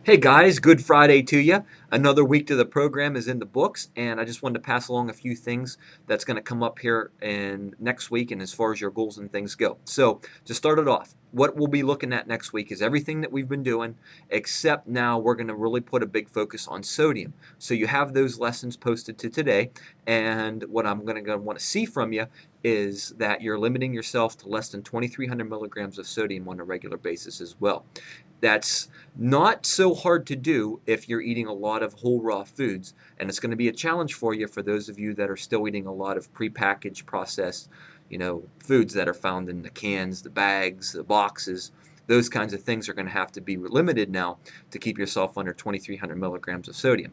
Hey guys, good Friday to you. Another week to the program is in the books, and I just wanted to pass along a few things that's going to come up here in next week and as far as your goals and things go. So, to start it off, what we'll be looking at next week is everything that we've been doing, except now we're going to really put a big focus on sodium. So, you have those lessons posted to today, and what I'm going to want to see from you is that you're limiting yourself to less than 2,300 milligrams of sodium on a regular basis as well. That's not so hard to do if you're eating a lot of whole raw foods, and it's going to be a challenge for you for those of you that are still eating a lot of prepackaged processed, foods that are found in the cans, the bags, the boxes. Those kinds of things are going to have to be limited now to keep yourself under 2,300 milligrams of sodium.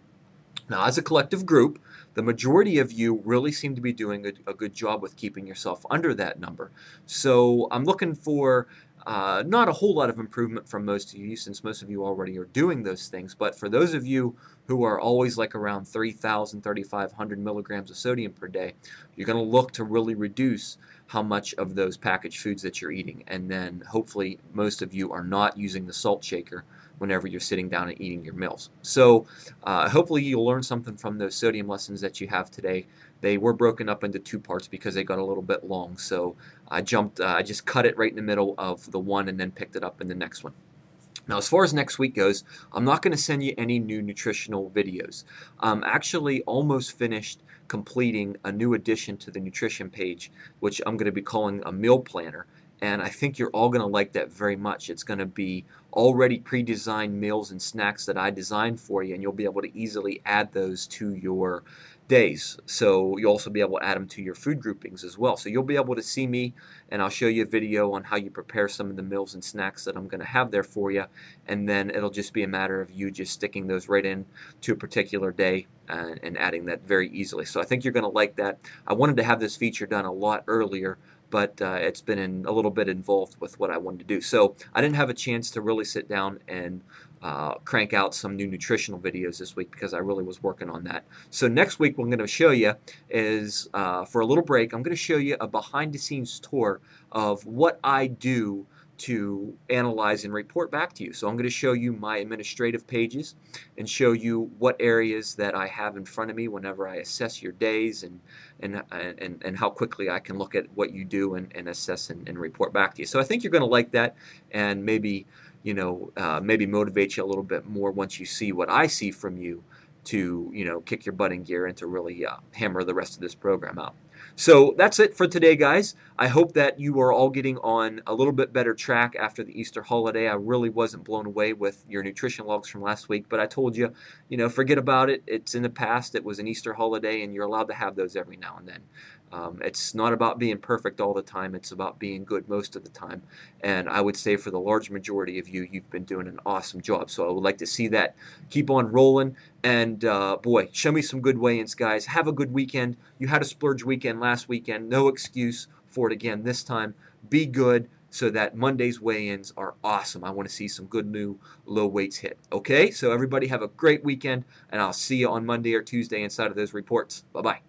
Now, as a collective group, the majority of you really seem to be doing a good job with keeping yourself under that number. So I'm looking for not a whole lot of improvement from most of you, since most of you already are doing those things. But for those of you who are always like around 3,000, 3,500 milligrams of sodium per day, you're going to look to really reduce how much of those packaged foods that you're eating. And then hopefully most of you are not using the salt shaker whenever you're sitting down and eating your meals. So hopefully you'll learn something from those sodium lessons that you have today. They were broken up into two parts because they got a little bit long. So I just cut it right in the middle of the one and then picked it up in the next one. Now, as far as next week goes, I'm not going to send you any new nutritional videos. I'm actually almost finished completing a new addition to the nutrition page, which I'm going to be calling a meal planner. And I think you're all going to like that very much. It's going to be already pre-designed meals and snacks that I designed for you, and you'll be able to easily add those to your days. So you'll also be able to add them to your food groupings as well. So you'll be able to see me, and I'll show you a video on how you prepare some of the meals and snacks that I'm going to have there for you, and then it'll just be a matter of you just sticking those right in to a particular day and adding that very easily. So I think you're going to like that. I wanted to have this feature done a lot earlier, but it's been a little bit involved with what I wanted to do. So I didn't have a chance to really sit down and crank out some new nutritional videos this week because I really was working on that. So next week what I'm going to show you is, for a little break, I'm going to show you a behind-the-scenes tour of what I do to analyze and report back to you. So I'm going to show you my administrative pages and show you what areas that I have in front of me whenever I assess your days and how quickly I can look at what you do and assess and report back to you. So I think you're going to like that, and maybe maybe motivate you a little bit more once you see what I see from you to kick your butt in gear and to really hammer the rest of this program out. So that's it for today, guys. I hope that you are all getting on a little bit better track after the Easter holiday. I really wasn't blown away with your nutrition logs from last week, but I told you, forget about it. It's in the past. It was an Easter holiday, and you're allowed to have those every now and then. It's not about being perfect all the time. It's about being good most of the time. And I would say for the large majority of you, you've been doing an awesome job. So I would like to see that keep on rolling. And boy, show me some good weigh-ins, guys. Have a good weekend. You had a splurge weekend last weekend. No excuse for it again this time. Be good so that Monday's weigh-ins are awesome. I want to see some good new low weights hit. Okay, so everybody have a great weekend, and I'll see you on Monday or Tuesday inside of those reports. Bye-bye.